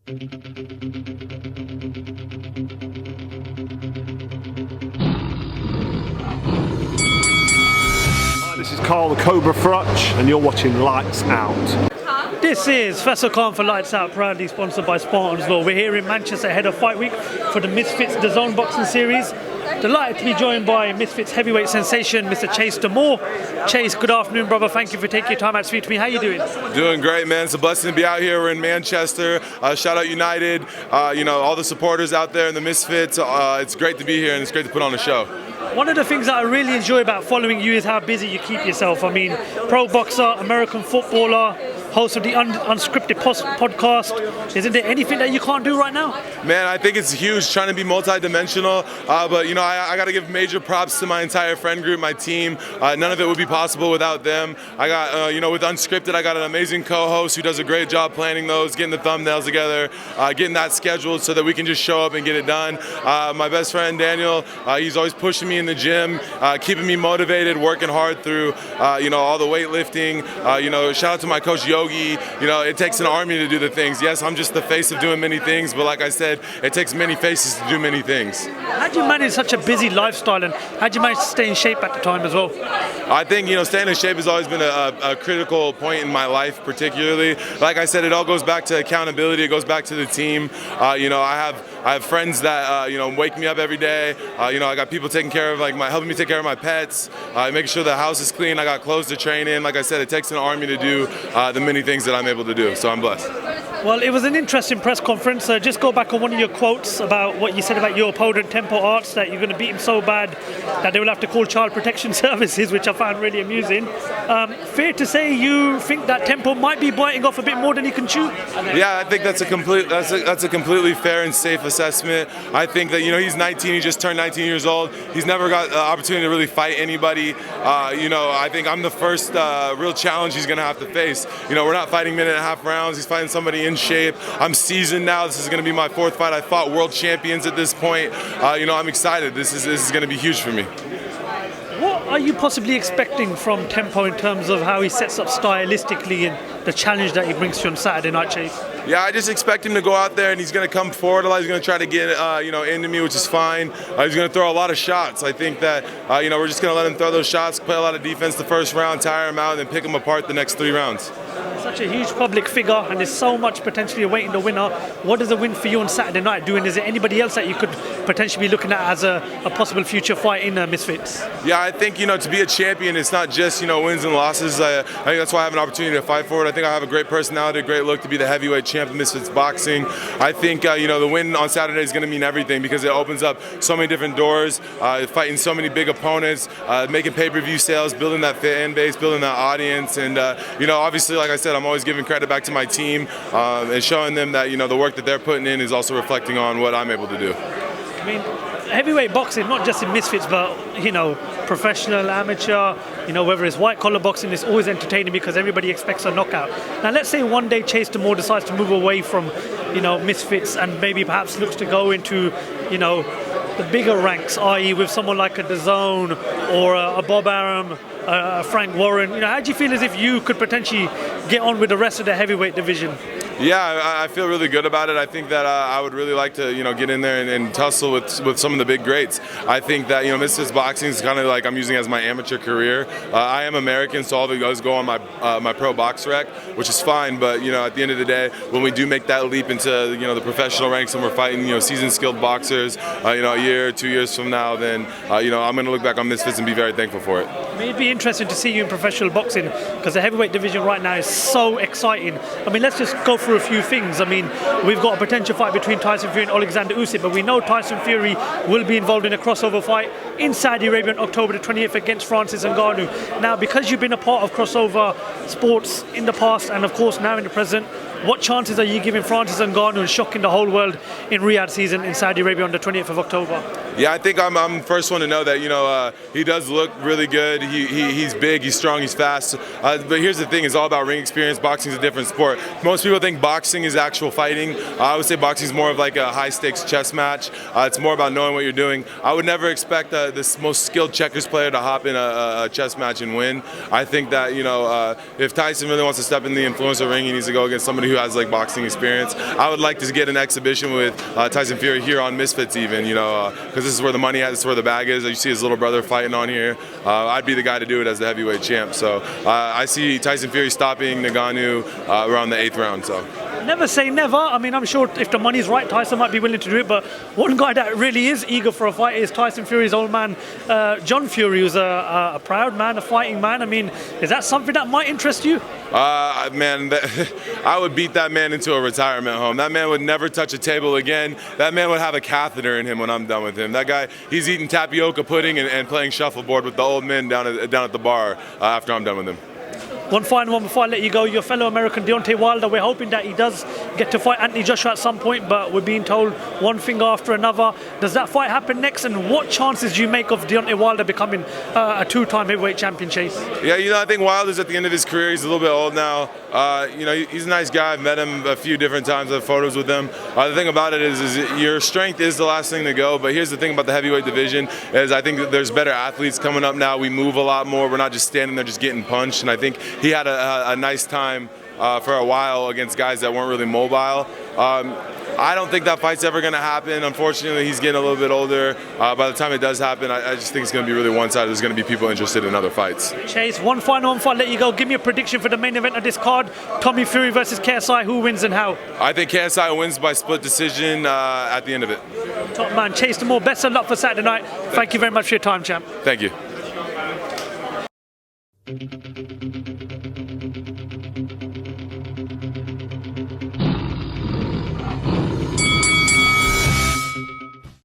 This is Carl the Cobra Frutch, and you're watching Lights Out. This is Faisal Khan for Lights Out, proudly sponsored by Spartans Law. We're here in Manchester ahead of Fight Week for the Misfits DAZN Boxing Series. Delighted to be joined by Misfits heavyweight sensation, Mr. Chase Demoor. Chase, good afternoon, brother. Thank you for taking your time out to speak to me. How you doing? Doing great, man. It's a blessing to be out here. We're in Manchester. Shout out United. All the supporters out there in the Misfits. It's great to be here, and it's great to put on a show. One of the things that I really enjoy about following you is how busy you keep yourself. I mean, pro boxer, American footballer, host of the Unscripted podcast. Isn't there anything that you can't do right now? Man, I think it's huge trying to be multi-dimensional, but I got to give major props to my entire friend group, my team. None of it would be possible without them. I got, with Unscripted, I got an amazing co-host who does a great job planning those, getting the thumbnails together, getting that scheduled so that we can just show up and get it done. My best friend, Daniel, he's always pushing me in the gym, keeping me motivated, working hard through, all the weightlifting. Shout out to my coach, Yogi. It takes an army to do the things. Yes, I'm just the face of doing many things, but like I said, it takes many faces to do many things. How do you manage such a busy lifestyle, and how do you manage to stay in shape at the time as well? I think, staying in shape has always been a critical point in my life, particularly. Like I said, it all goes back to accountability. It goes back to the team. I have friends that, wake me up every day. I got people taking care of, helping me take care of my pets, making sure the house is clean. I got clothes to train in. Like I said, it takes an army to do the many things that I'm able to do, so I'm blessed. Well, it was an interesting press conference. Just go back on one of your quotes about what you said about your opponent, Tempo Arts, that you're going to beat him so bad that they will have to call Child Protection Services, which I found really amusing. Fair to say you think that Tempo might be biting off a bit more than he can chew? Yeah, I think that's a completely fair and safe assessment. I think that he's 19, he just turned 19 years old. He's never got the opportunity to really fight anybody. I think I'm the first real challenge he's going to have to face. We're not fighting minute and a half rounds. He's fighting somebody in shape. I'm seasoned now. This is going to be my fourth fight. I fought world champions at this point. I'm excited. This is going to be huge for me. What are you possibly expecting from Tempo in terms of how he sets up stylistically and the challenge that he brings to you on Saturday night, Chase? Yeah, I just expect him to go out there and he's going to come forward a lot. He's going to try to get into me, which is fine. He's going to throw a lot of shots. I think that we're just going to let him throw those shots, play a lot of defense the first round, tire him out, and then pick him apart the next 3 rounds. Such a huge public figure, and there's so much potentially awaiting the winner. What does a win for you on Saturday night do? And is there anybody else that you could potentially be looking at as a possible future fight in Misfits? Yeah, I think to be a champion, it's not just wins and losses. I think that's why I have an opportunity to fight for it. I think I have a great personality, a great look to be the heavyweight champ of Misfits boxing. I think the win on Saturday is going to mean everything because it opens up so many different doors, fighting so many big opponents, making pay-per-view sales, building that fan base, building that audience, and obviously, like I said, I'm always giving credit back to my team and showing them that the work that they're putting in is also reflecting on what I'm able to do. I mean, heavyweight boxing, not just in Misfits, but professional, amateur, whether it's white collar boxing, it's always entertaining because everybody expects a knockout. Now, let's say one day Chase Demoor decides to move away from Misfits and maybe perhaps looks to go into the bigger ranks, i.e. with someone like a DAZN or a Bob Arum, Frank Warren. How do you feel as if you could potentially get on with the rest of the heavyweight division? Yeah, I feel really good about it. I think that I would really like to, get in there and tussle with some of the big greats. I think that, Misfits boxing is kind of like I'm using as my amateur career. I am American, so all the goes go on my pro box rec, which is fine. But at the end of the day, when we do make that leap into the professional ranks and we're fighting seasoned skilled boxers, a year, 2 years from now, then I'm going to look back on Misfits and be very thankful for it. It'd be interesting to see you in professional boxing because the heavyweight division right now is so exciting. I mean, let's just go through a few things. I mean, we've got a potential fight between Tyson Fury and Alexander Usyk, but we know Tyson Fury will be involved in a crossover fight in Saudi Arabia on October the 20th against Francis Ngannou. Now, because you've been a part of crossover sports in the past and, of course, now in the present, what chances are you giving Francis Ngannou and shocking the whole world in Riyadh season in Saudi Arabia on the 20th of October? Yeah, I think I'm the first one to know that, he does look really good. He's big, he's strong, he's fast. But here's the thing, it's all about ring experience. Boxing is a different sport. Most people think boxing is actual fighting. I would say boxing is more of like a high-stakes chess match. It's more about knowing what you're doing. I would never expect this most skilled checkers player to hop in a chess match and win. I think that, if Tyson really wants to step in the influencer ring, he needs to go against somebody somebody who has like boxing experience. I would like to get an exhibition with Tyson Fury here on Misfits even, because this is where the money is, this is where the bag is. You see his little brother fighting on here. I'd be the guy to do it as the heavyweight champ. So I see Tyson Fury stopping Ngannou around the 8th round. So. Never say never. I mean, I'm sure if the money's right, Tyson might be willing to do it. But one guy that really is eager for a fight is Tyson Fury's old man, John Fury, who's a proud man, a fighting man. I mean, is that something that might interest you? Man, I would beat that man into a retirement home. That man would never touch a table again. That man would have a catheter in him when I'm done with him. That guy, he's eating tapioca pudding and playing shuffleboard with the old men down at the bar after I'm done with him. One final one before I let you go. Your fellow American Deontay Wilder, we're hoping that he does get to fight Anthony Joshua at some point, but we're being told one thing after another. Does that fight happen next, and what chances do you make of Deontay Wilder becoming a two-time heavyweight champion, Chase? Yeah, I think Wilder's at the end of his career. He's a little bit old now. He's a nice guy. I've met him a few different times. I have photos with him. The thing about it is your strength is the last thing to go, but here's the thing about the heavyweight division is I think that there's better athletes coming up now. We move a lot more. We're not just standing there just getting punched, and I think he had a nice time for a while against guys that weren't really mobile. I don't think that fight's ever going to happen. Unfortunately, he's getting a little bit older. By the time it does happen, I just think it's going to be really one-sided. There's going to be people interested in other fights. Chase, one final one before I let you go. Give me a prediction for the main event of this card. Tommy Fury versus KSI. Who wins and how? I think KSI wins by split decision at the end of it. Top man, Chase Demoor. Best of luck for Saturday night. Thank you very much for your time, champ. Thank you.